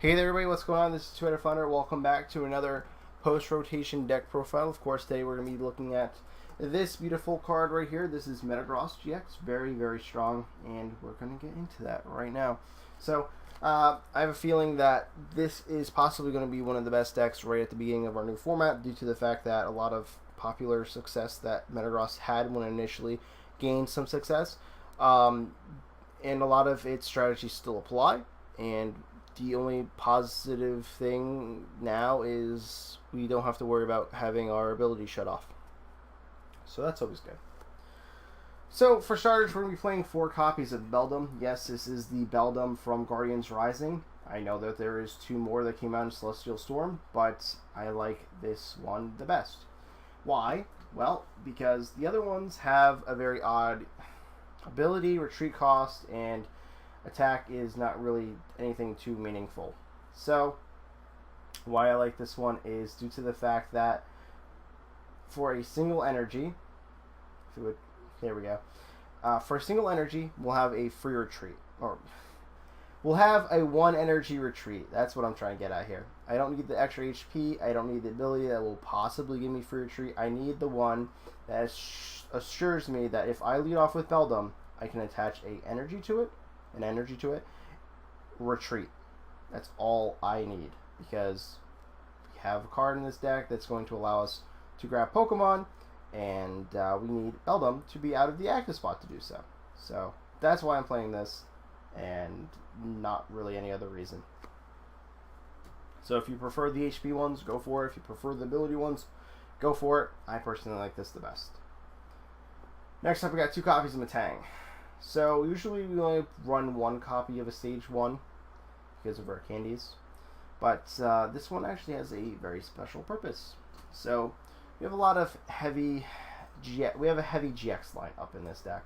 Hey there everybody, what's going on? This is TwoHeadedFlounder. Welcome back to another post-rotation deck profile. Of course, today we're going to be looking at this beautiful card right here. This is Metagross-GX, very, very strong, and we're going to get into that right now. So, I have a feeling that this is possibly going to be one of the best decks right at the beginning of our new format due to the fact that a lot of popular success that Metagross had when it initially gained some success, and a lot of its strategies still apply, and the only positive thing now is we don't have to worry about having our ability shut off. So that's always good. So for starters, we're going to be playing 4 copies of Beldum. Yes, this is the Beldum from Guardians Rising. I know that there is 2 more that came out in Celestial Storm, but I like this one the best. Why? Well, because the other ones have a very odd ability, retreat cost, and attack is not really anything too meaningful. So why I like this one is due to the fact that for a single energy, there we go. For a single energy, we'll have a free retreat, or we'll have a 1 energy retreat. That's what I'm trying to get at here. I don't need the extra HP. I don't need the ability that will possibly give me free retreat. I need the one that assures me that if I lead off with Beldum, I can attach an energy to it, retreat. That's all I need, because we have a card in this deck that's going to allow us to grab Pokemon, and we need Beldum to be out of the active spot to do so. So that's why I'm playing this, and not really any other reason. So if you prefer the HP ones, go for it. If you prefer the ability ones, go for it. I personally like this the best. Next up, we got 2 copies of Metang. So usually we only run 1 copy of a stage 1 because of our candies, but this one actually has a very special purpose. So we have a lot of heavy GX line up in this deck,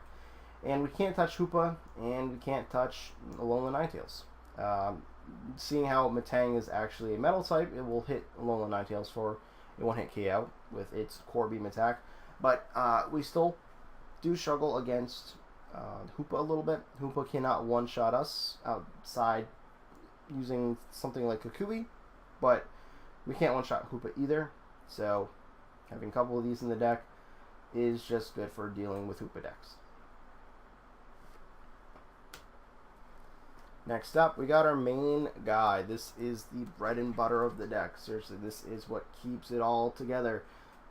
and we can't touch Hoopa, and we can't touch Alolan Ninetales. Seeing how Metang is actually a metal type, it will hit Alolan Ninetales for a 1-hit KO with its core beam attack, but we still do struggle against Hoopa a little bit. Hoopa cannot one-shot us outside using something like Kukui, but we can't one-shot Hoopa either, so having a couple of these in the deck is just good for dealing with Hoopa decks. Next up, we got our main guy. This is the bread and butter of the deck. Seriously, this is what keeps it all together,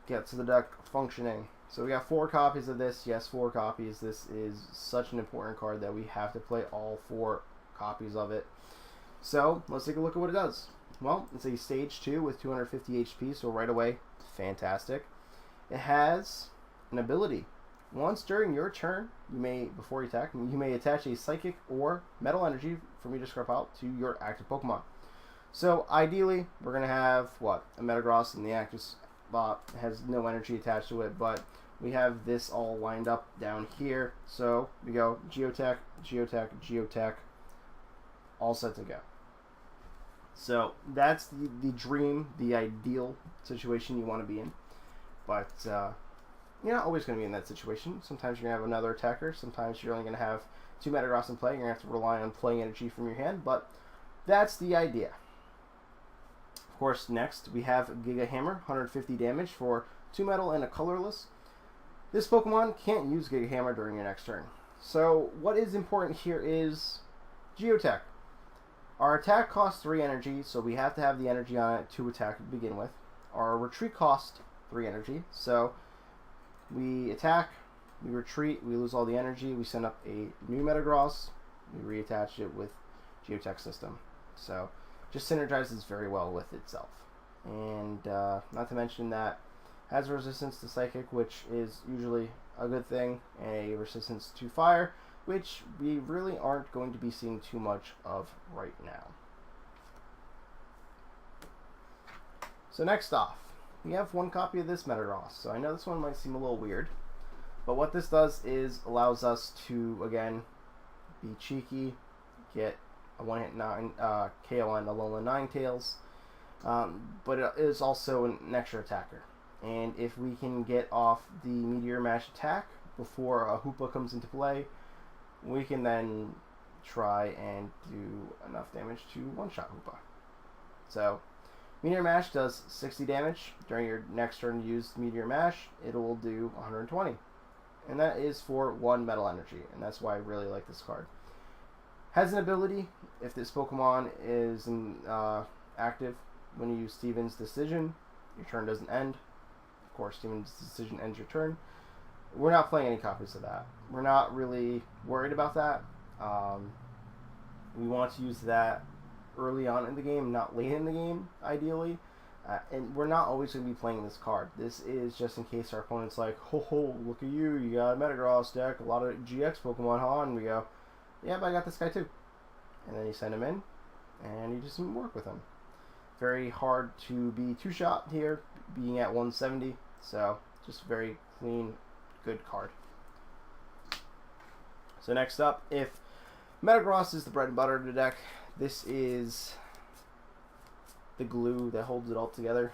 gets the deck functioning. So we got 4 copies of this. Yes, 4 copies. This is such an important card that we have to play all 4 copies of it. So let's take a look at what it does. Well, it's a stage 2 with 250 HP, so right away, fantastic. It has an ability. Once during your turn, before you attack, you may attach a psychic or metal energy from your discard pile to your active Pokemon. So ideally, we're going to have, a Metagross in the active spot. Has no energy attached to it, but we have this all lined up down here. So we go Geotech, Geotech, Geotech, all set to go. So that's the dream, the ideal situation you want to be in. But you're not always going to be in that situation. Sometimes you're going to have another attacker. Sometimes you're only going to have 2 Metagross in play. You're going to have to rely on playing energy from your hand. But that's the idea. Of course, next we have Giga Hammer, 150 damage for 2 metal and a colorless. This Pokemon can't use Giga Hammer during your next turn. So what is important here is Geotech. Our attack costs 3 energy, so we have to have the energy on it to attack to begin with. Our retreat costs 3 energy, so we attack, we retreat, we lose all the energy, we send up a new Metagross, we reattach it with Geotech system. So just synergizes very well with itself. And not to mention that has resistance to Psychic, which is usually a good thing, and a resistance to Fire, which we really aren't going to be seeing too much of right now. So next off, we have 1 copy of this Metagross. So I know this one might seem a little weird, but what this does is allows us to, again, be cheeky, get a 1-hit KO on Alolan Ninetales, but it is also an extra attacker. And if we can get off the Meteor Mash attack before a Hoopa comes into play, we can then try and do enough damage to one-shot Hoopa. So Meteor Mash does 60 damage. During your next turn to use Meteor Mash, it will do 120. And that is for 1 metal energy, and that's why I really like this card. Has an ability, if this Pokemon is active when you use Steven's Decision, your turn doesn't end. Of course, Steven's Decision ends your turn. We're not playing any copies of that. We're not really worried about that. We want to use that early on in the game, not late in the game, ideally. And we're not always going to be playing this card. This is just in case our opponent's like, ho, look at you, you got a Metagross deck, a lot of GX Pokemon, huh? And we go, yeah, but I got this guy too. And then you send him in, and you just work with him. Very hard to be two-shot here, being at 170, so just very clean, good card. So next up, if Metagross is the bread and butter of the deck, this is the glue that holds it all together.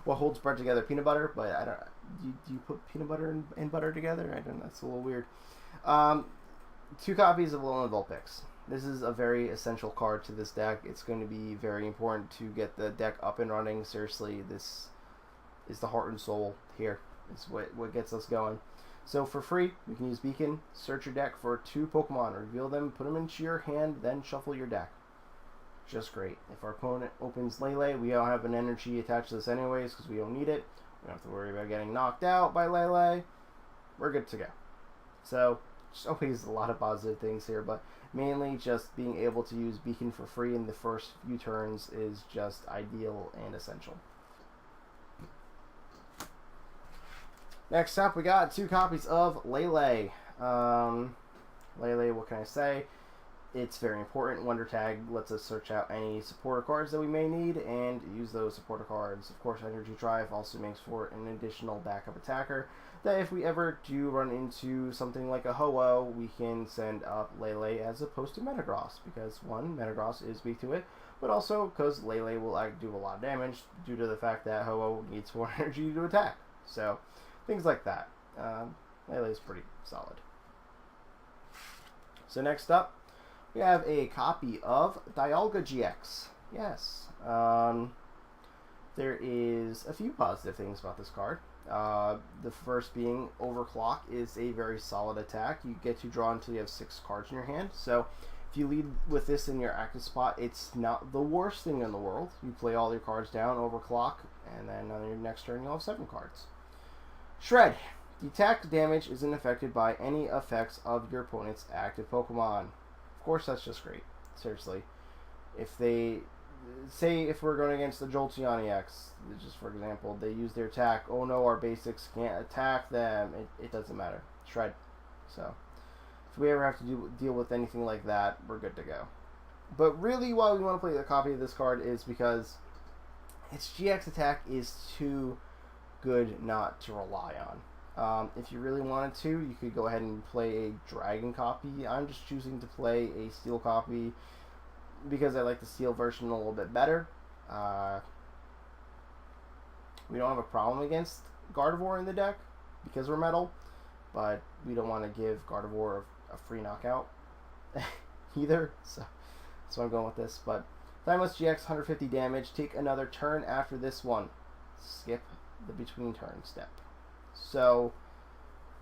What holds bread together? Peanut butter, but I don't. Do you put peanut butter and butter together? I don't know. That's a little weird. 2 copies of Alolan Vulpix. This is a very essential card to this deck. It's going to be very important to get the deck up and running. Seriously, this is the heart and soul here. It's what gets us going. So for free, you can use Beacon, search your deck for 2 Pokemon, reveal them, put them into your hand, then shuffle your deck. Just great. If our opponent opens Lele, we don't have an energy attached to this anyways because we don't need it. We don't have to worry about getting knocked out by Lele. We're good to go. So, just always a lot of positive things here, but mainly just being able to use Beacon for free in the first few turns is just ideal and essential. Next up, we got 2 copies of Lele. Lele, what can I say? It's very important. Wonder Tag lets us search out any supporter cards that we may need and use those supporter cards. Of course, Energy Drive also makes for an additional backup attacker that if we ever do run into something like a Ho-Oh, we can send up Lele as opposed to Metagross, because 1, Metagross is weak to it, but also because Lele will do a lot of damage due to the fact that Ho-Oh needs more energy to attack. So, things like that. Lele is pretty solid. So next up, we have a copy of Dialga Gx. Yes. There is a few positive things about this card. The first being Overclock is a very solid attack. You get to draw until you have 6 cards in your hand. So if you lead with this in your active spot, it's not the worst thing in the world. You play all your cards down, Overclock, and then on your next turn you'll have 7 cards. Shred. The attack damage isn't affected by any effects of your opponent's active Pokemon. Of course, that's just great. Seriously. If they... Say if we're going against the Jolteon EX, just for example, they use their attack. Oh no, our basics can't attack them. It doesn't matter. Shred. So, if we ever have to deal with anything like that, we're good to go. But really, why we want to play a copy of this card is because its GX attack is too good not to rely on. If you really wanted to, you could go ahead and play a Dragon copy. I'm just choosing to play a Steel copy because I like the Steel version a little bit better. We don't have a problem against Gardevoir in the deck because we're metal, but we don't want to give Gardevoir a free knockout either, so I'm going with this. But Timeless GX, 150 damage. Take another turn after this one. Skip the between turn step. So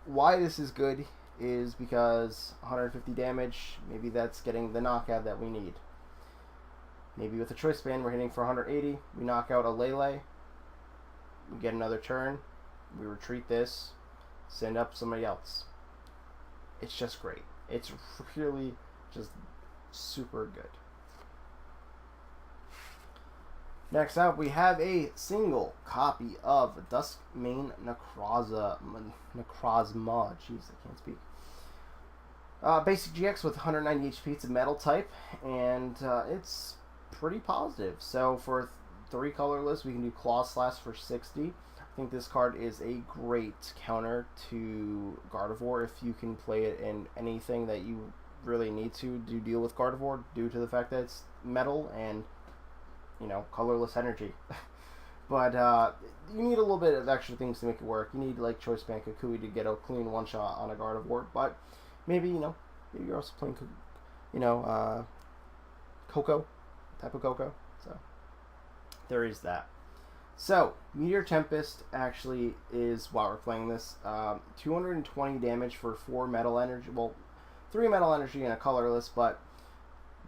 why this is good is because 150 damage, maybe that's getting the knockout that we need. Maybe with a Choice Band we're hitting for 180, we knock out a Lele, we get another turn, we retreat this, send up somebody else. It's just great. It's really just super good. Next up, we have a single copy of Duskmane Necrozma. Jeez, I can't speak. Basic GX with 190 HP. It's a metal type, and it's pretty positive. So for 3 colorless, we can do Claw Slash for 60. I think this card is a great counter to Gardevoir if you can play it in anything that you really need to deal with Gardevoir due to the fact that it's metal and, you know, colorless energy. But you need a little bit of extra things to make it work. You need like Choice Band Kukui to get a clean one shot on a Gardevoir, but maybe, you know, maybe you're also playing, you know, Coco, type of Coco. So there is that. So Meteor Tempest actually is, while we're playing this, 220 damage for 4 metal energy. Well, 3 metal energy and a colorless, but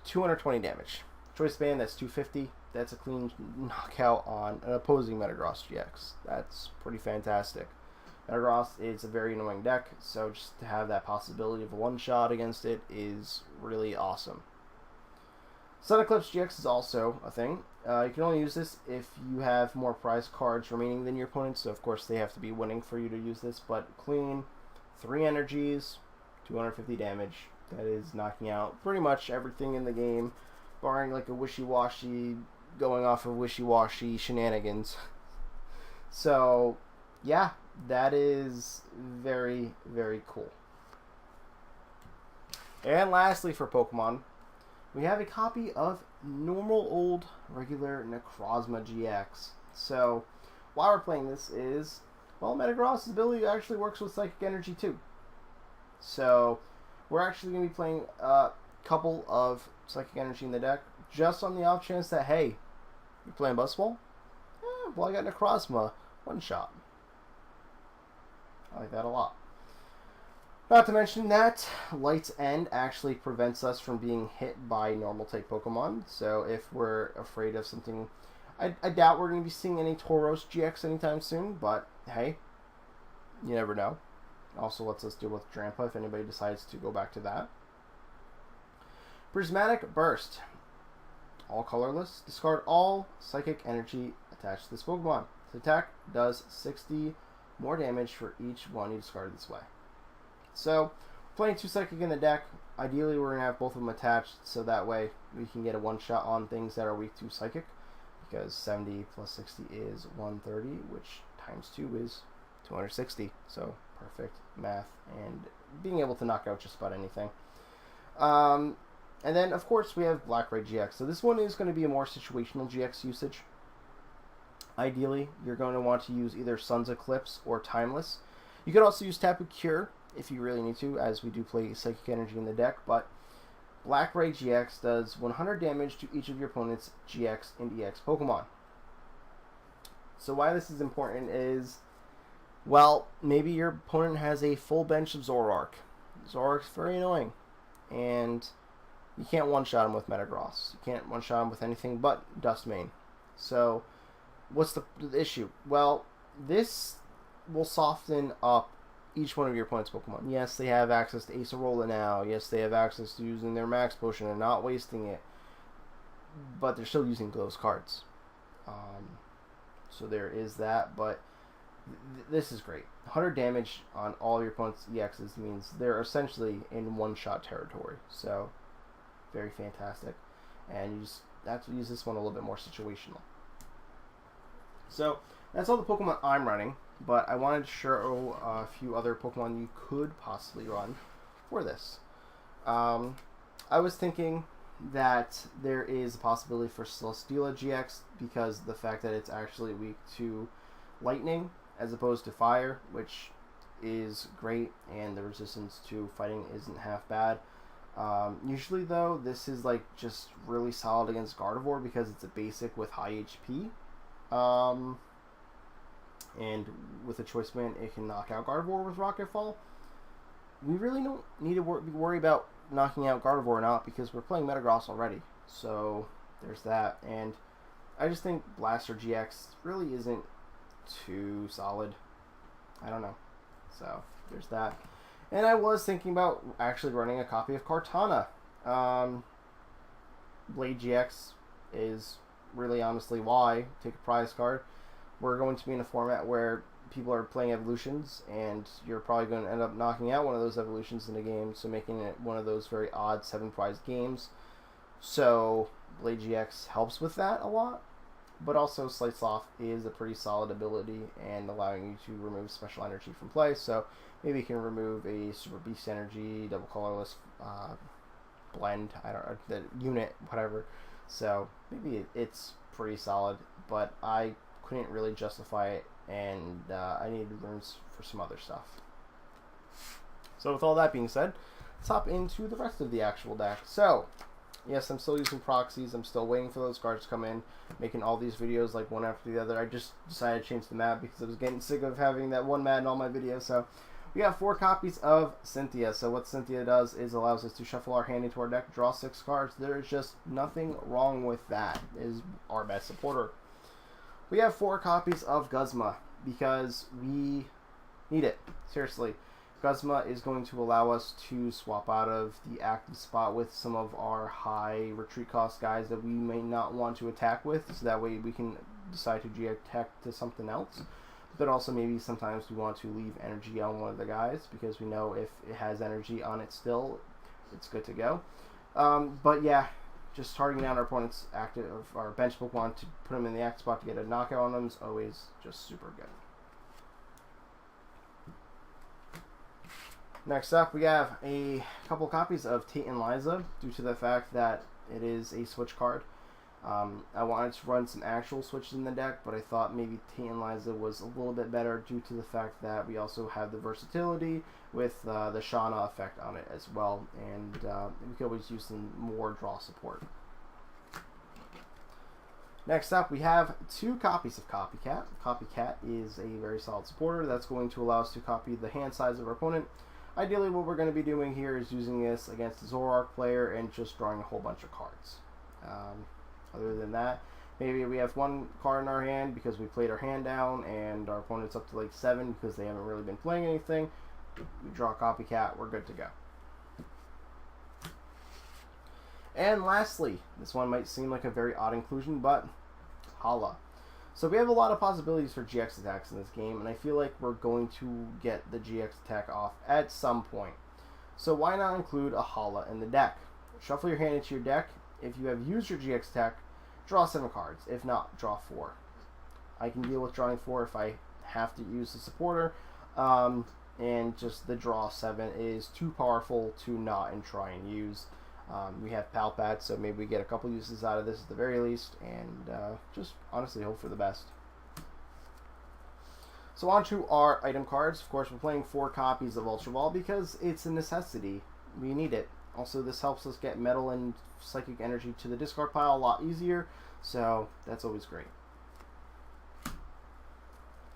220 damage. Choice band, that's 250. That's a clean knockout on an opposing Metagross-GX. That's pretty fantastic. Metagross is a very annoying deck, so just to have that possibility of a one-shot against it is really awesome. Sun Eclipse GX is also a thing. You can only use this if you have more prize cards remaining than your opponent, so of course they have to be winning for you to use this, but clean, 3 energies, 250 damage. That is knocking out pretty much everything in the game, barring like a wishy-washy, going off of wishy-washy shenanigans. So, yeah, that is very, very cool. And lastly for Pokemon, we have a copy of normal old regular Necrozma-GX. So, why we're playing this is, well, Metagross' ability actually works with Psychic Energy too. So, we're actually going to be playing a couple of Psychic Energy in the deck, just on the off chance that, hey, you're playing Buzzball? Well, I got Necrozma, one shot. I like that a lot. Not to mention that Light's End actually prevents us from being hit by normal type Pokemon. So if we're afraid of something, I doubt we're going to be seeing any Tauros GX anytime soon, but hey, you never know. Also lets us deal with Drampa if anybody decides to go back to that. Prismatic Burst. All colorless. Discard all Psychic Energy attached to this Pokemon. This attack does 60 more damage for each one you discard this way. So, playing 2 Psychic in the deck, ideally we're going to have both of them attached, so that way we can get a one-shot on things that are weak to Psychic, because 70 plus 60 is 130, which times 2 is 260, so perfect math, and being able to knock out just about anything. And then, of course, we have Black-Ray GX. So this one is going to be a more situational GX usage. Ideally, you're going to want to use either Sun's Eclipse or Timeless. You could also use Tapu Cure if you really need to, as we do play Psychic Energy in the deck, but Black-Ray GX does 100 damage to each of your opponent's GX and EX Pokemon. So why this is important is, well, maybe your opponent has a full bench of Zoroark. Zoroark's very annoying, and you can't one-shot him with Metagross. You can't one-shot him with anything but Dustmane. So, what's the issue? Well, this will soften up each one of your opponent's Pokemon. Yes, they have access to Acerola now. Yes, they have access to using their Max Potion and not wasting it. But they're still using those cards. So there is that, but this is great. 100 damage on all your opponent's EXs means they're essentially in one-shot territory. So, very fantastic. And you just have to use this one a little bit more situational. So, that's all the Pokemon I'm running, but I wanted to show a few other Pokemon you could possibly run for this. I was thinking that there is a possibility for Celesteela GX because of the fact that it's actually weak to lightning as opposed to fire, which is great, and the resistance to fighting isn't half bad. Usually though, this is like just really solid against Gardevoir because it's a basic with high HP. And with a choice band, it can knock out Gardevoir with Rocket Fall. We really don't need to worry about knocking out Gardevoir or not because we're playing Metagross already. So there's that. And I just think Blaster GX really isn't too solid. I don't know. So there's that. And I was thinking about actually running a copy of Kartana. Blade GX is really honestly why. Take a prize card. We're going to be in a format where people are playing evolutions, and you're probably going to end up knocking out one of those evolutions in the game, so making it one of those very odd 7 prize games. So Blade GX helps with that a lot, but also Slice Off is a pretty solid ability and allowing you to remove special energy from play. So maybe you can remove a Super Beast Energy, double colorless blend, I don't know, the unit, whatever. So maybe it's pretty solid, but I couldn't really justify it, and I needed runes for some other stuff. So with all that being said, let's hop into the rest of the actual deck. So Yes, I'm still using proxies. I'm still waiting for those cards to come in, making all these videos like one after the other. I just decided to change the map because I was getting sick of having that one mat in all my videos. So we have 4 copies of Cynthia. So what Cynthia does is allows us to shuffle our hand into our deck, draw 6 cards. There is just nothing wrong with that. It is our best supporter. We have 4 copies of Guzma because we need it. Seriously. Guzma is going to allow us to swap out of the active spot with some of our high retreat cost guys that we may not want to attack with, so that way we can decide to G-attack to something else. But also maybe sometimes we want to leave energy on one of the guys because we know if it has energy on it still, it's good to go. But yeah, just targeting down our opponent's active our bench Pokemon to put them in the active spot to get a knockout on them is always just super good. Next up, we have a couple copies of Tate and Liza, due to the fact that it is a switch card. I wanted to run some actual switches in the deck, but I thought maybe Tate and Liza was a little bit better due to the fact that we also have the versatility with the Shauna effect on it as well, and we could always use some more draw support. Next up, we have 2 copies of Copycat. Copycat is a very solid supporter that's going to allow us to copy the hand size of our opponent. Ideally, what we're going to be doing here is using this against a Zoroark player and just drawing a whole bunch of cards. Other than that, maybe we have 1 card in our hand because we played our hand down and our opponent's up to like 7 because they haven't really been playing anything. We draw a Copycat, we're good to go. And lastly, this one might seem like a very odd inclusion, but Hala. So we have a lot of possibilities for GX attacks in this game, and I feel like we're going to get the GX attack off at some point. So why not include a Hala in the deck? Shuffle your hand into your deck. If you have used your GX attack, draw 7 cards. If not, draw 4. I can deal with drawing 4 if I have to use the supporter, and just the draw 7 is too powerful to not and try and use. We have Palpat, so maybe we get a couple uses out of this at the very least, and just honestly hope for the best. So on to our item cards. Of course, we're playing 4 copies of Ultra Ball because it's a necessity. We need it. Also, this helps us get Metal and Psychic Energy to the discard pile a lot easier, so that's always great.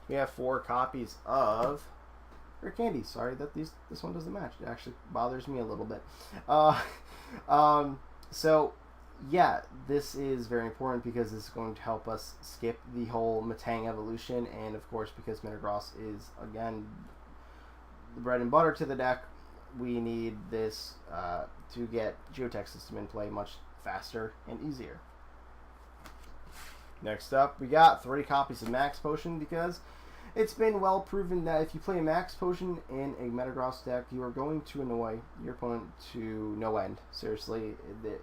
We have 4 copies of Rare Candy. Sorry that this one doesn't match. It actually bothers me a little bit. So yeah, this is very important because it's going to help us skip the whole Metang evolution, and of course because Metagross is again the bread and butter to the deck, we need this to get Geotech System in play much faster and easier. Next up, we got 3 copies of Max Potion because it's been well proven that if you play a Max Potion in a Metagross deck, you are going to annoy your opponent to no end. Seriously, it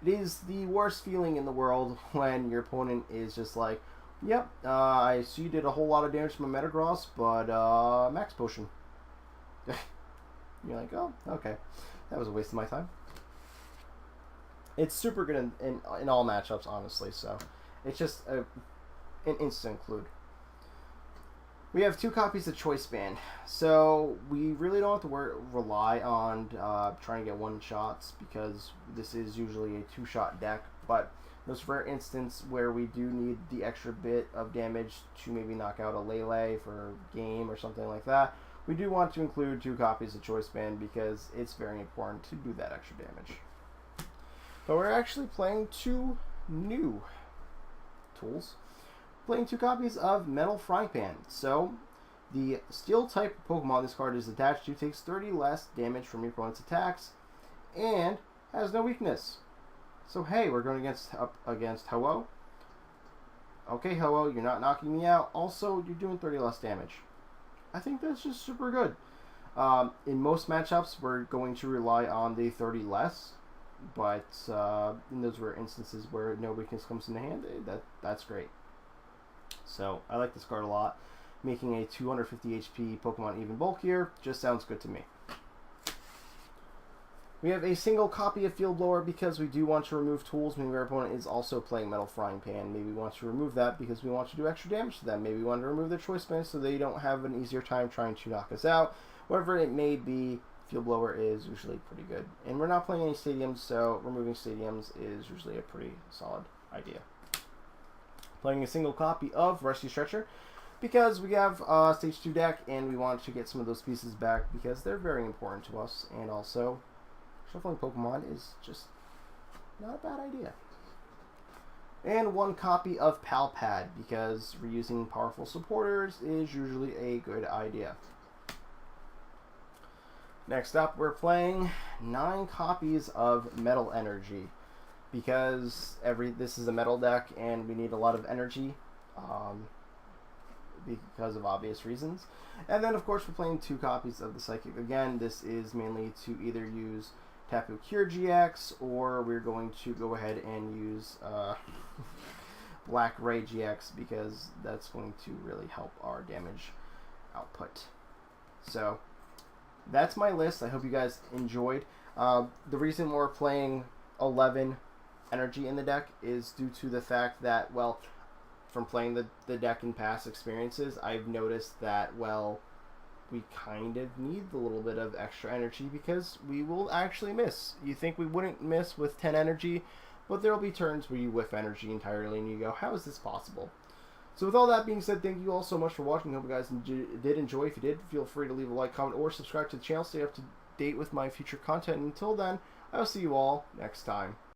is the worst feeling in the world when your opponent is just like, yep, I see you did a whole lot of damage to my Metagross, but Max Potion. You're like, oh, okay. That was a waste of my time. It's super good in all matchups, honestly, so it's just an instant include. We have 2 copies of Choice Band, so we really don't have to rely on trying to get 1-shots because this is usually a 2-shot deck, but there's rare instance where we do need the extra bit of damage to maybe knock out a Lele for a game or something like that. We do want to include 2 copies of Choice Band because it's very important to do that extra damage. But we're actually playing 2 new tools. Playing 2 copies of Metal Frying Pan. So, the Steel type Pokemon this card is attached to takes 30 less damage from your opponent's attacks and has no weakness. So hey, we're going up against Ho-Oh. Okay, Ho-Oh, you're not knocking me out. Also, you're doing 30 less damage. I think that's just super good. In most matchups, we're going to rely on the 30 less, but in those rare instances where no weakness comes into hand, that's great. So I like this card a lot. Making a 250 HP Pokemon even bulkier just sounds good to me. We have a single copy of Field Blower because we do want to remove tools. Maybe our opponent is also playing Metal Frying Pan. Maybe we want to remove that because we want to do extra damage to them. Maybe we want to remove their Choice Band so they don't have an easier time trying to knock us out. Whatever it may be, Field Blower is usually pretty good. And we're not playing any stadiums, so removing stadiums is usually a pretty solid idea. Playing a single copy of Rescue Stretcher because we have Stage 2 deck and we want to get some of those pieces back because they're very important to us. And also, shuffling Pokemon is just not a bad idea. And one copy of Palpad because reusing powerful supporters is usually a good idea. Next up, we're playing 9 copies of Metal Energy because this is a metal deck and we need a lot of energy because of obvious reasons. And then, of course, we're playing 2 copies of the Psychic. Again, this is mainly to either use Tapu Cure GX or we're going to go ahead and use Black Ray GX because that's going to really help our damage output. So that's my list. I hope you guys enjoyed. The reason we're playing 11 energy in the deck is due to the fact that, well, from playing the deck in past experiences, I've noticed that, well, we kind of need a little bit of extra energy because we will actually miss. You think we wouldn't miss with 10 energy, but there will be turns where you whiff energy entirely and you go, how is this possible? So with all that being said, thank you all so much for watching. I hope you guys did enjoy. If you did, feel free to leave a like, comment, or subscribe to the channel. Stay up to date with my future content. And until then, I'll see you all next time.